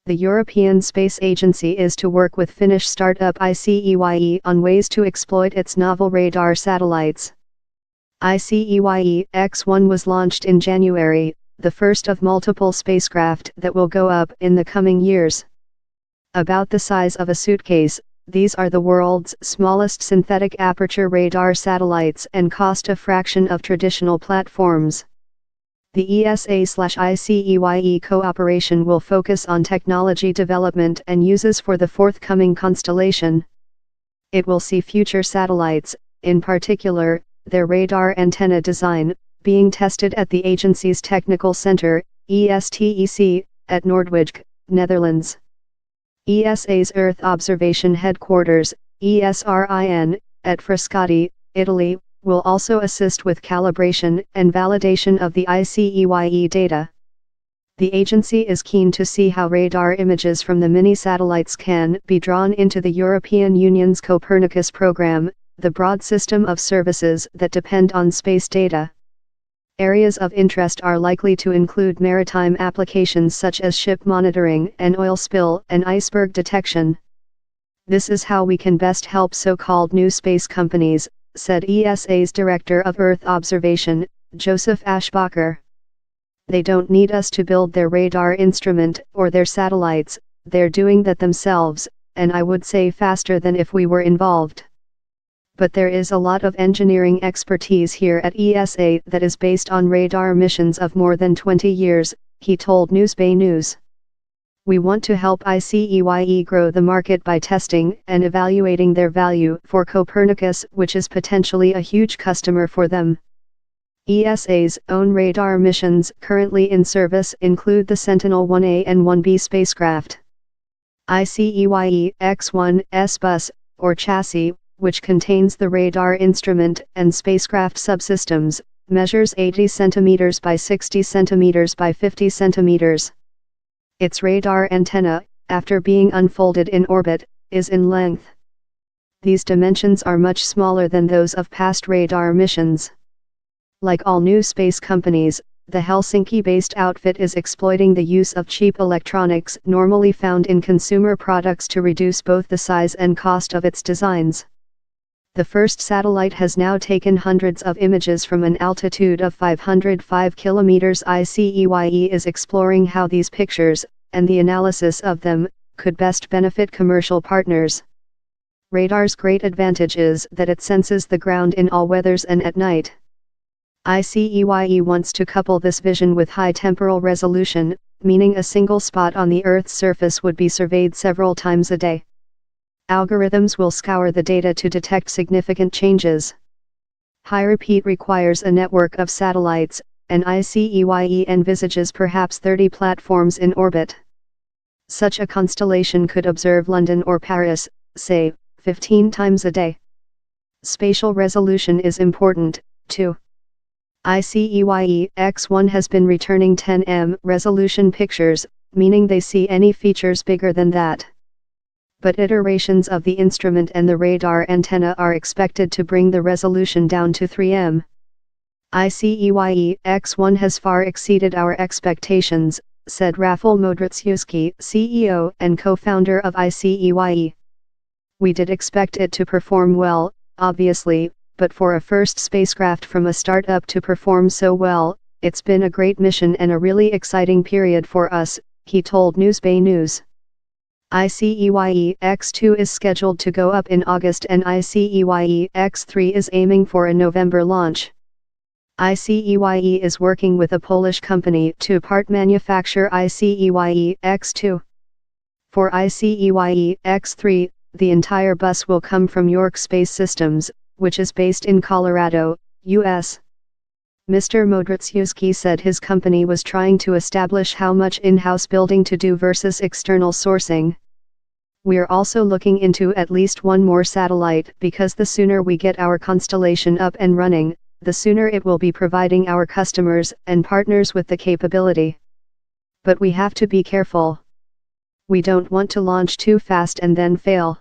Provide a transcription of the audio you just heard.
The European Space Agency is to work with Finnish startup ICEYE on ways to exploit its novel radar satellites. ICEYE X1 was launched in January, the first of multiple spacecraft that will go up in the coming years. About the size of a suitcase, these are the world's smallest synthetic aperture radar satellites and cost a fraction of traditional platforms. The ESA/ICEYE cooperation will focus on technology development and uses for the forthcoming constellation. It will see future satellites, in particular, their radar antenna design, being tested at the agency's technical center, ESTEC, at Noordwijk, Netherlands. ESA's Earth Observation Headquarters, ESRIN, at Frascati, Italy, will also assist with calibration and validation of the ICEYE data. The agency is keen to see how radar images from the mini-satellites can be drawn into the European Union's Copernicus program, the broad system of services that depend on space data. Areas of interest are likely to include maritime applications such as ship monitoring and oil spill and iceberg detection. This is how we can best help so-called new space companies, said ESA's Director of Earth Observation, Joseph Ashbacher. They don't need us to build their radar instrument or their satellites, they're doing that themselves, and I would say faster than if we were involved. But there is a lot of engineering expertise here at ESA that is based on radar missions of more than 20 years, he told Newsbay News. We want to help ICEYE grow the market by testing and evaluating their value for Copernicus, which is potentially a huge customer for them. ESA's own radar missions currently in service include the Sentinel-1A and 1B spacecraft. ICEYE X1's bus, or chassis, which contains the radar instrument and spacecraft subsystems, measures 80 cm by 60 cm by 50 cm. Its radar antenna, after being unfolded in orbit, is in length. These dimensions are much smaller than those of past radar missions. Like all new space companies, the Helsinki-based outfit is exploiting the use of cheap electronics normally found in consumer products to reduce both the size and cost of its designs. The first satellite has now taken hundreds of images from an altitude of 505 km. ICEYE is exploring how these pictures, and the analysis of them, could best benefit commercial partners. Radar's great advantage is that it senses the ground in all weathers and at night. ICEYE wants to couple this vision with high temporal resolution, meaning a single spot on the Earth's surface would be surveyed several times a day. Algorithms will scour the data to detect significant changes. High repeat requires a network of satellites, and ICEYE envisages perhaps 30 platforms in orbit. Such a constellation could observe London or Paris, say, 15 times a day. Spatial resolution is important, too. ICEYE X1 has been returning 10 resolution pictures, meaning they see any features bigger than that. But iterations of the instrument and the radar antenna are expected to bring the resolution down to 3 ICEYE X1 has far exceeded our expectations, said Rafał Modrzycki, CEO and co-founder of ICEYE. We did expect it to perform well, obviously, but for a first spacecraft from a startup to perform so well, it's been a great mission and a really exciting period for us, he told Newsbay News. ICEYE X2 is scheduled to go up in August and ICEYE X3 is aiming for a November launch. ICEYE is working with a Polish company to part manufacture ICEYE X2. For ICEYE X3, the entire bus will come from York Space Systems, which is based in Colorado, U.S. Mr. Modrzycki said his company was trying to establish how much in-house building to do versus external sourcing. We're also looking into at least one more satellite because the sooner we get our constellation up and running, the sooner it will be providing our customers and partners with the capability. But we have to be careful. We don't want to launch too fast and then fail.